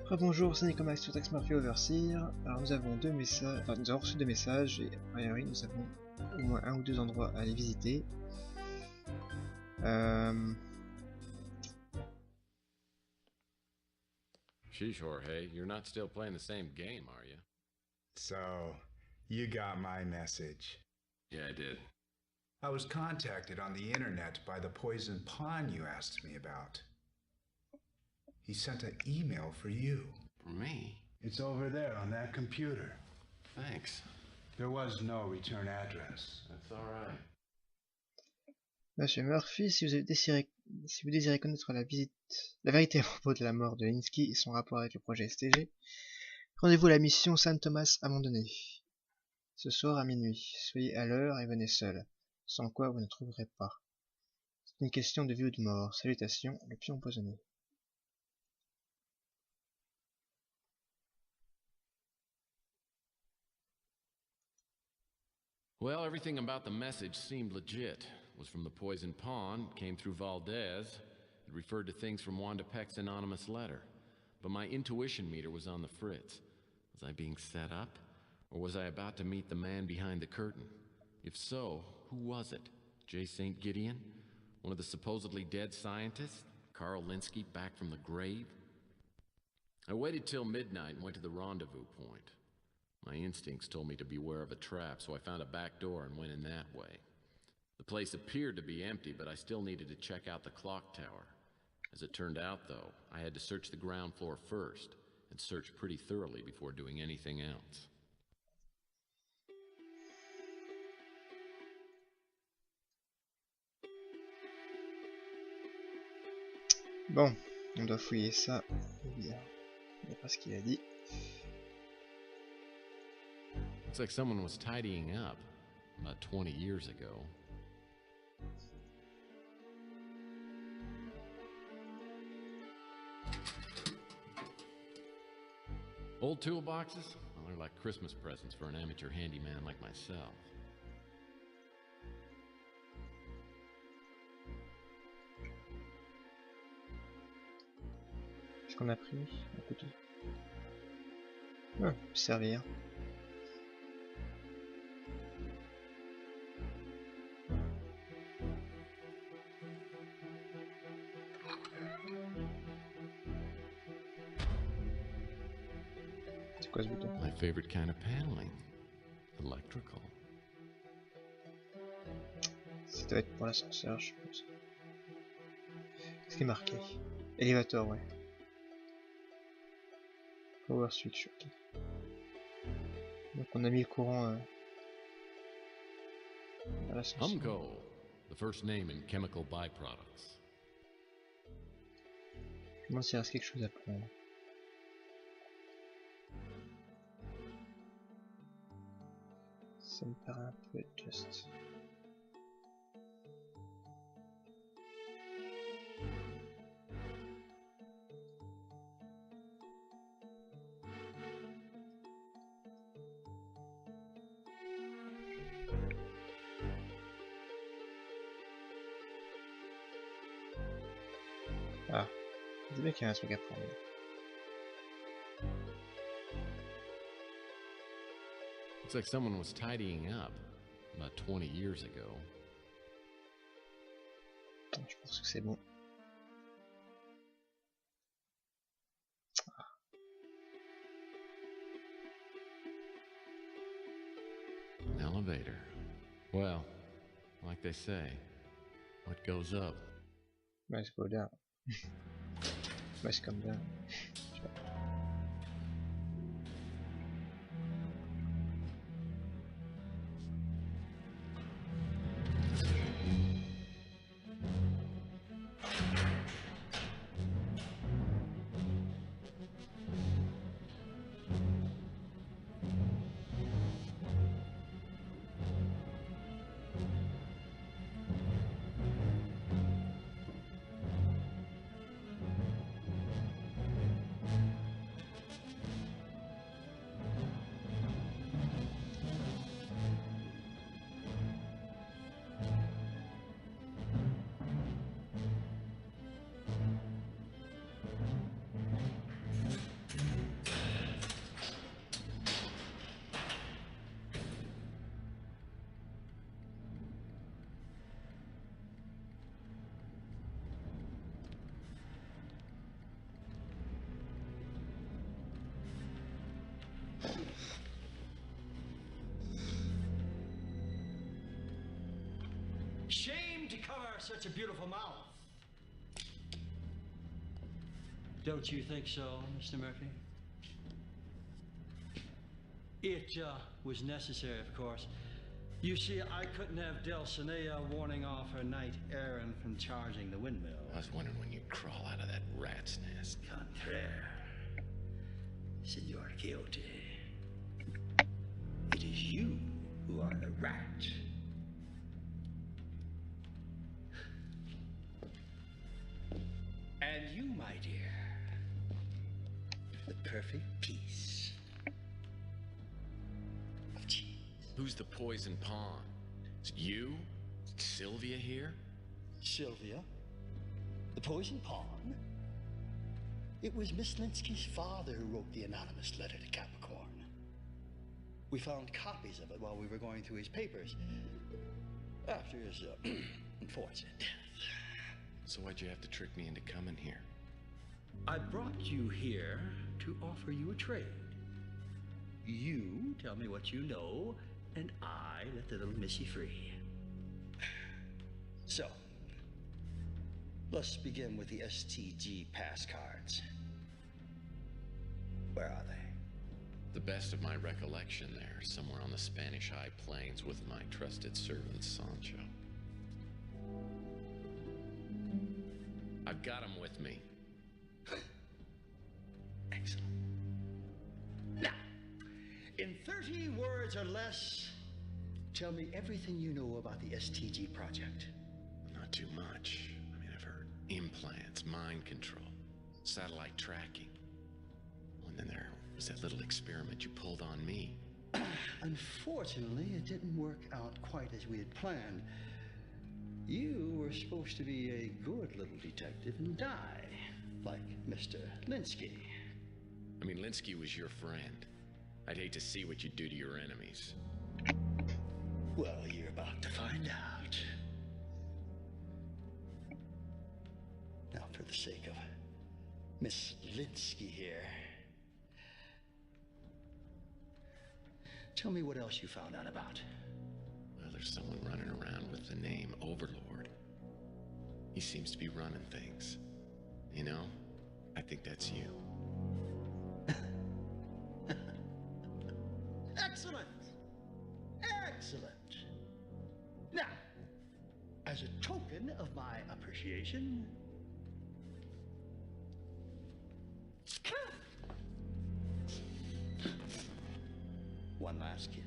Bonjour, c'est Nicolas sur Tex Murphy Overseer. Alors nous avons deux messages, enfin nous avons reçu deux messages et a priori nous avons au moins un ou deux endroits à aller visiter. Sheesh, Jorge, you're not still playing the same game, are you? So, you got my message. Yeah, I did. I was contacted on the internet by the poison pawn you asked me about. He sent an email for you. For me? It's over there on that computer. Thanks. There was no return address. That's all right. Monsieur Murphy, si vous désirez connaître la vérité à propos de la mort de Linsky et son rapport avec le projet STG, rendez-vous à la mission Saint Thomas abandonnée. Ce soir à minuit, soyez à l'heure et venez seul, sans quoi vous ne trouverez pas. C'est une question de vie ou de mort. Salutations, le pion empoisonné. Well, everything about the message seemed legit. It was from the poison pawn, came through Valdez. It referred to things from Wanda Peck's anonymous letter. But my intuition meter was on the fritz. Was I being set up? Or was I about to meet the man behind the curtain? If so, who was it? J. St. Gideon? One of the supposedly dead scientists? Carl Linsky back from the grave? I waited till midnight and went to the rendezvous point. My instincts told me to beware of a trap, so I found a back door and went in that way. The place appeared to be empty, but I still needed to check out the clock tower. As it turned out, though, I had to search the ground floor first, and search pretty thoroughly before doing anything else. Bon, on doit fouiller ça. Bien. D'après ce qu'il a dit. Looks like someone was tidying up about 20 years ago. Old toolboxes? Well, they're like Christmas presents for an amateur handyman like myself. Qu'est-ce qu'on a pris? Un couteau. Ah, servir. C'est quoi ce bouton? My favorite kind of paneling. Electrical. Ça doit être pour l'ascenseur, je pense. Qu'est-ce qui est marqué? Elevator, ouais. Power switch, ok. Donc on a mis le courant à l'ascenseur. Humco, the first name in chemical byproducts. Je me demande s'il reste quelque chose à prendre. Ça me paraît un peu juste. Ah, c'est bien qu'il y a un truc à prendre. Looks like someone was tidying up about 20 years ago. Je pense que c'est bon. An elevator. Well, like they say, what goes up? Must go down. Must come down. shame to cover such a beautiful mouth. Don't you think so, Mr. Murphy? It was necessary, of course. You see, I couldn't have Dulcinea warning off her knight errant from charging the windmill. I was wondering when you'd crawl out of that rat's nest. Contraire, Senor Quixote. It is you who are the rat. And you, my dear, the perfect piece of cheese. Who's the poison pawn? Is it you? Is it Sylvia here? Sylvia? The poison pawn? It was Miss Linsky's father who wrote the anonymous letter to Capricorn. We found copies of it while we were going through his papers after his unfortunate death. So why'd you have to trick me into coming here? I brought you here to offer you a trade. You tell me what you know, and I let the little missy free. So, let's begin with the STG pass cards. Where are they? The best of my recollection there, somewhere on the Spanish High Plains with my trusted servant Sancho. I've got him with me. Excellent. Now, in 30 words or less, tell me everything you know about the STG project. Not too much. I mean, I've heard implants, mind control, satellite tracking. Oh, and then there was that little experiment you pulled on me. Unfortunately, it didn't work out quite as we had planned. You were supposed to be a good little detective and die, like Mr. Linsky. I mean, Linsky was your friend. I'd hate to see what you do to your enemies. Well, you're about to find out. Now, for the sake of Miss Linsky here, tell me what else you found out about. Well, there's someone running around with the name Overlord. He seems to be running things. You know, I think that's you. Excellent! Excellent! Now, as a token of my appreciation, one last kiss.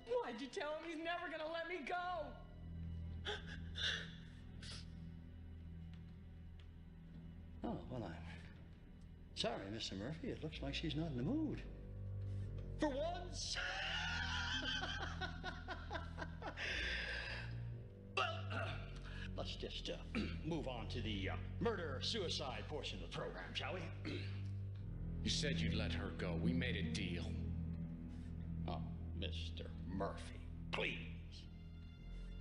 Why'd you tell him he's never gonna let me go? Oh, well, I'm sorry, Mr. Murphy. It looks like she's not in the mood. For once! Well, let's just move on to the murder-suicide portion of the program, shall we? You said you'd let her go. We made a deal. Oh, Mr. Murphy, please.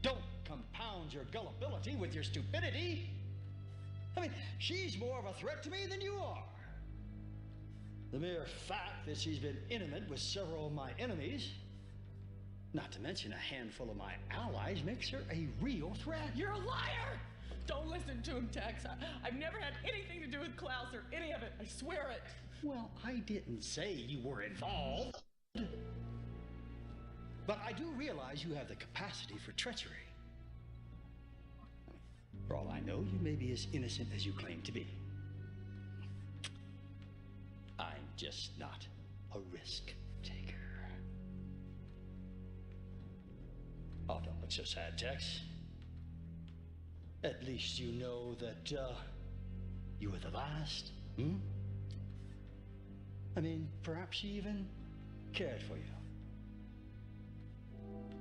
Don't compound your gullibility with your stupidity. I mean, she's more of a threat to me than you are. The mere fact that she's been intimate with several of my enemies, not to mention a handful of my allies, makes her a real threat. You're a liar! Don't listen to him, Tex. I've never had anything to do with Klaus or any of it. I swear it. Well, I didn't say you were involved. But I do realize you have the capacity for treachery. For all I know, you may be as innocent as you claim to be. I'm just not a risk taker. Oh, don't look so sad, Tex. At least you know that, you were the last, I mean, perhaps she even cared for you.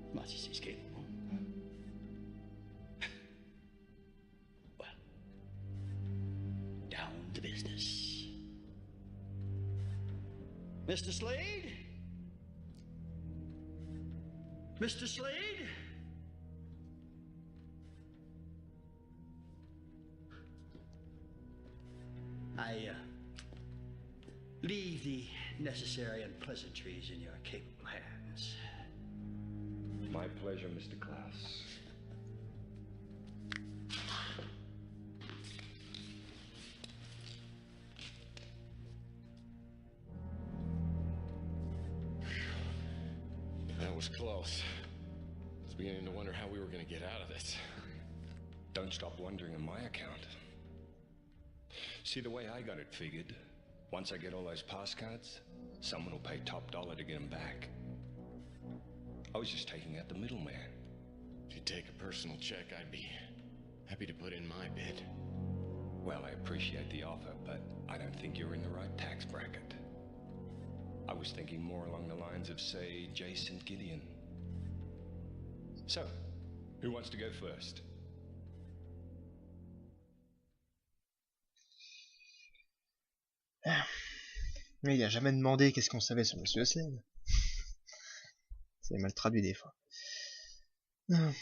As much as she's capable. Well, down to business. Mr. Slade? Mr. Slade? I leave the necessary unpleasantries in your capable hands. My pleasure, Mr. Klaus. That was close. I was beginning to wonder how we were going to get out of this. Don't stop wondering on my account. See, the way I got it figured, once I get all those pass cards, someone will pay top dollar to get them back. I was just taking out the middleman. If you take a personal check, I'd be happy to put in my bid. Well, I appreciate the offer, but I don't think you're in the right tax bracket. I was thinking more along the lines of, say, Jason Gideon. So, who wants to go first? Mais il a jamais demandé qu'est-ce qu'on savait sur Monsieur Slade. C'est mal traduit des fois. I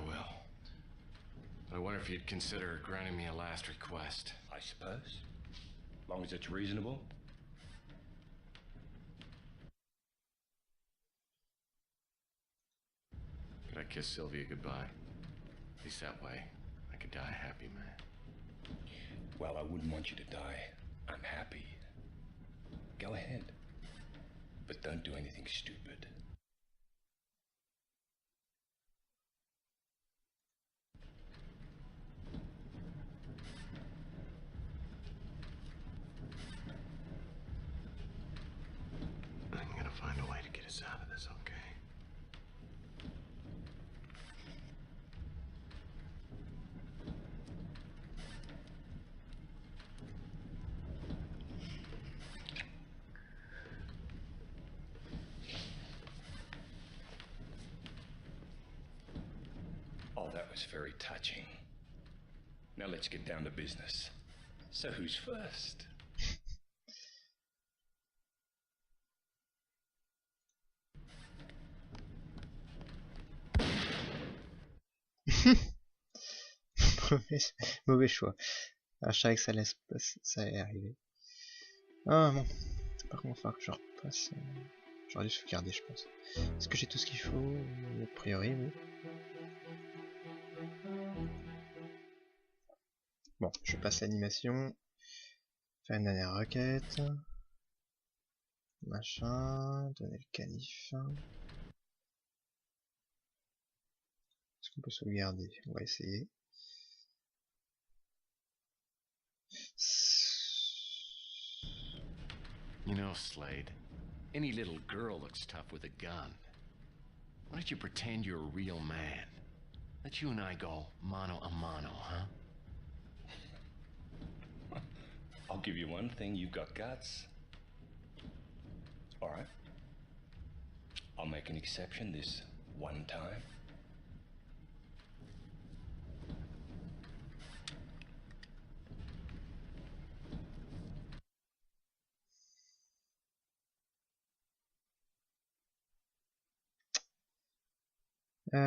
will. But I wonder if you'd consider granting me a last request. I suppose. As long as it's reasonable. Could I kiss Sylvia goodbye? At least that way, I could die a happy man. Well, I wouldn't want you to die unhappy. Go ahead. But don't do anything stupid. I'm gonna find a way to get us out of this, okay? Oh, that was very touching. Now let's get down to business. So who's first? Mauvais choix. Ah, je savais que ça allait arriver. Ah bon. Par contre, il va falloir que je repasse. J'aurais dû sauvegarder, je pense. Est-ce que j'ai tout ce qu'il faut? A priori, oui. Bon, je passe l'animation. Faire une dernière requête. Machin. Donner le canif. Est-ce qu'on peut sauvegarder? On va essayer. You know, Slade, any little girl looks tough with a gun. Why don't you pretend you're a real man? Let you and I go mano a mano, huh? I'll give you one thing, you've got guts. All right. I'll make an exception this one time. Je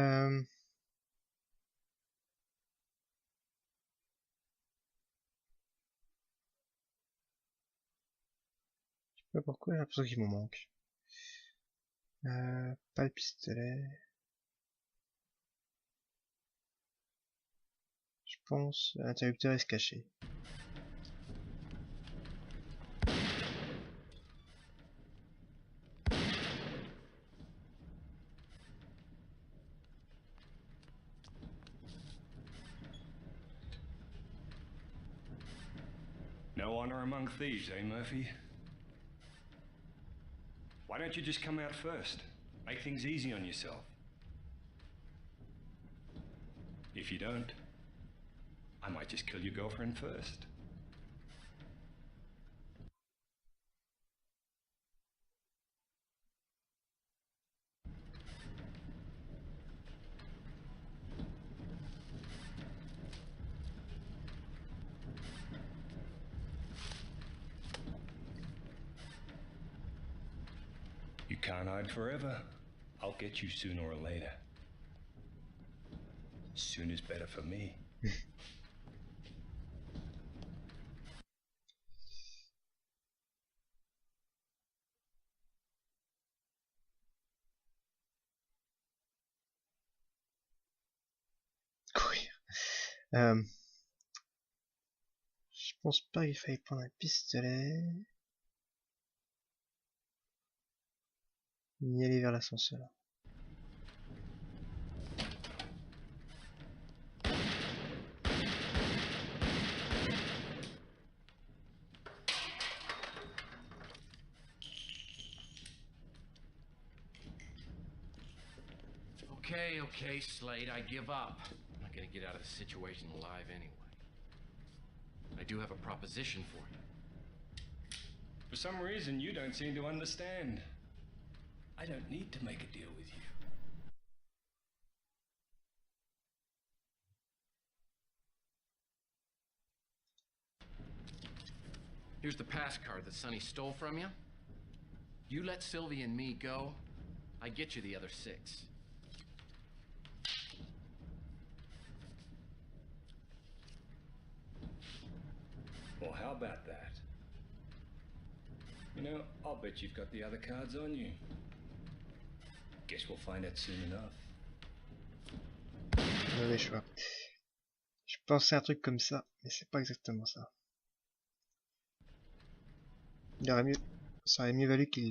sais pas pourquoi, j'ai l'impression qu'il m'en manque. Pas le pistolet. Je pense l'interrupteur est caché. No honor among thieves, eh, Murphy? Why don't you just come out first? Make things easy on yourself. If you don't, I might just kill your girlfriend first. You can't hide forever. I'll get you sooner or later. Sooner's better for me. Courir. Je pense pas qu'il fallait prendre un pistolet. Ni aller vers l'ascenseur. Okay, Slade, I give up. I'm not gonna get out of this situation alive anyway. I do have a proposition for you. For some reason, you don't seem to understand. I don't need to make a deal with you. Here's the pass card that Sonny stole from you. You let Sylvie and me go, I get you the other 6. Well, how about that? You know, I'll bet you've got the other cards on you. Guess we'll find out soon enough. Mauvais choix. Je pensais à un truc comme ça, mais c'est pas exactement ça. Il aurait mieux, ça aurait mieux valu qu'il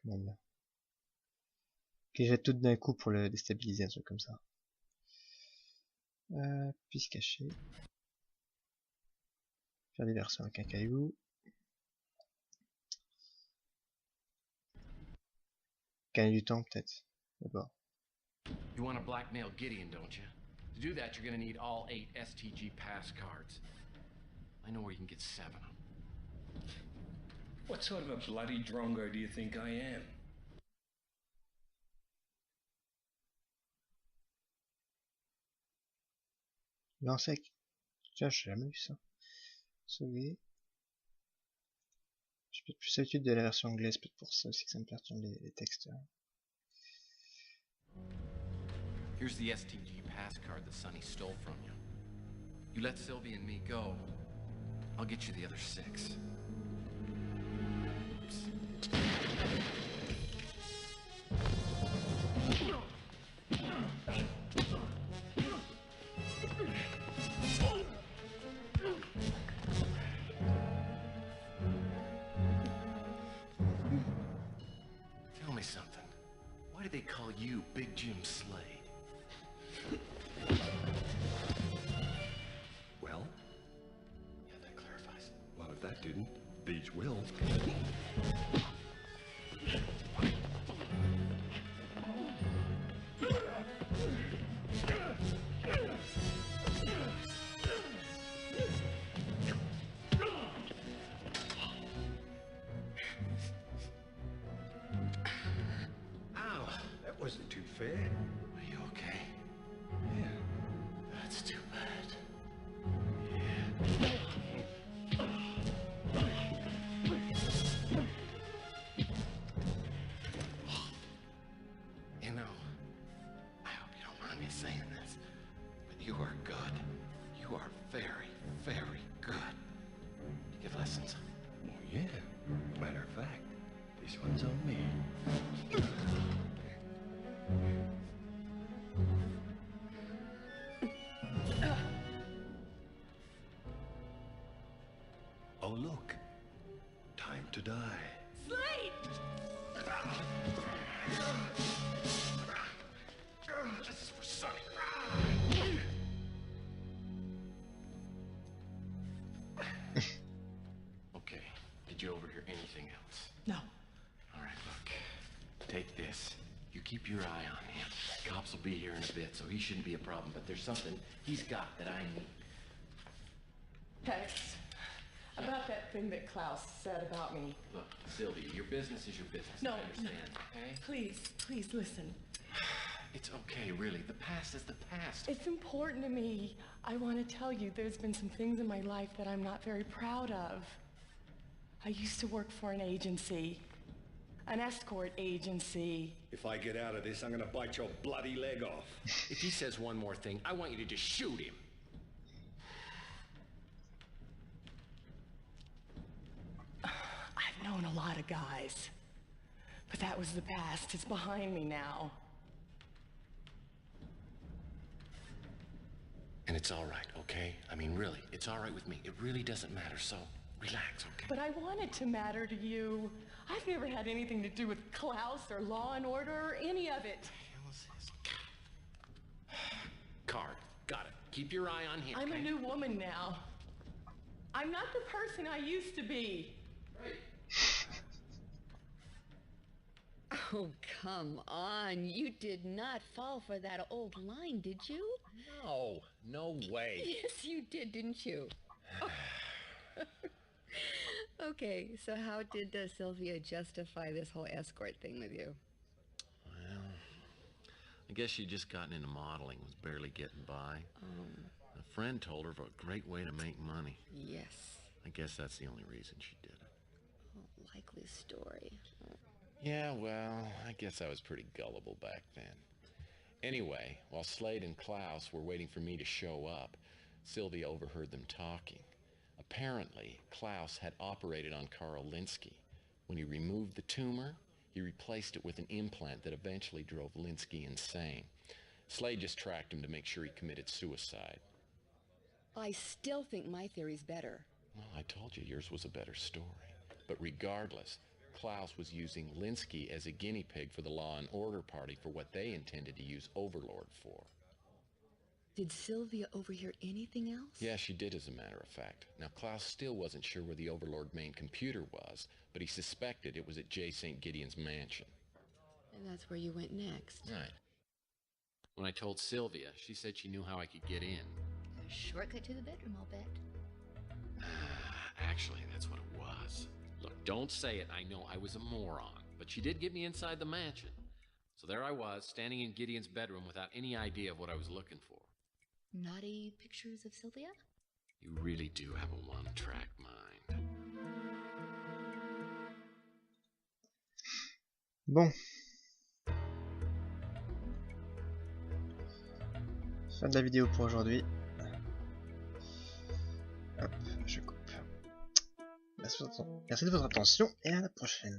comment dire, qu'il jette tout d'un coup pour le déstabiliser, un truc comme ça. Puis se cacher. Faire diversion avec un caillou. Gagner du temps peut-être. D'abord. You want to blackmail Gideon, don't you? To do that, you're gonna need all 8 STG pass cards. I know where you can get 7 of them. What sort of a bloody drongo do you think I am? Non sec. Tiens, j'ai jamais vu ça. Sauver. J'ai peut-être plus l'habitude de la version anglaise, peut-être pour ça aussi que ça me perturbe les textes. Here's the STG pass card that Sonny stole from you. You let Sylvie and me go, I'll get you the other 6. Tell me something. Why do they call you Big Jim Slade? Well, Yeah, that clarifies. well, if that didn't, these will. Ow! That wasn't too fair. Are you okay? Yeah. That's too bad. You know, I hope you don't mind me saying this, but you are good. You are very, very good. You give lessons? Oh, yeah. Matter of fact, this one's on me. Oh, look. Time to die. Slade! This is for Sonny. Okay, did you overhear anything else? No. All right, look. Take this. You keep your eye on him. Cops will be here in a bit, so he shouldn't be a problem. But there's something he's got that I need. Tex, about that thing that Klaus said about me. Look, Sylvia, your business is your business. No, I understand, okay? Please listen. It's okay, really. The past is the past. It's important to me. I want to tell you there's been some things in my life that I'm not very proud of. I used to work for an agency, an escort agency. If I get out of this, I'm gonna bite your bloody leg off. If he says one more thing, I want you to just shoot him. I've known a lot of guys, but that was the past. It's behind me now. And it's It's all right, okay? I mean, really, it's all right with me. It really doesn't matter, so relax, okay? But I want it to matter to you. I've never had anything to do with Klaus or Law and Order or any of it. Card. Got it. Keep your eye on him. I'm a new woman now. I'm not the person I used to be. Oh, come on. You did not fall for that old line, did you? No, no way. Yes, you did, didn't you? Okay, so how did Sylvia justify this whole escort thing with you? Well, I guess she'd just gotten into modeling, was barely getting by. A friend told her of a great way to make money. Yes. I guess that's the only reason she did it. Oh, likely story. Yeah, well, I guess I was pretty gullible back then. Anyway, while Slade and Klaus were waiting for me to show up, Sylvia overheard them talking. Apparently, Klaus had operated on Carl Linsky. When he removed the tumor, he replaced it with an implant that eventually drove Linsky insane. Slade just tracked him to make sure he committed suicide. I still think my theory's better. Well, I told you yours was a better story. But regardless, Klaus was using Linsky as a guinea pig for the Law and Order Party for what they intended to use Overlord for. Did Sylvia overhear anything else? Yeah, she did, as a matter of fact. Now, Klaus still wasn't sure where the Overlord main computer was, but he suspected it was at J. St. Gideon's mansion. And that's where you went next. Right. When I told Sylvia, she said she knew how I could get in. A shortcut to the bedroom, I'll bet. Actually, that's what it was. Look, don't say it. I know I was a moron, but she did get me inside the mansion. So there I was, standing in Gideon's bedroom without any idea of what I was looking for. Naughty pictures of Sylvia? You really do have a one-track mind. Bon. Fin de la vidéo pour aujourd'hui. Hop, je coupe. Merci de votre attention et à la prochaine.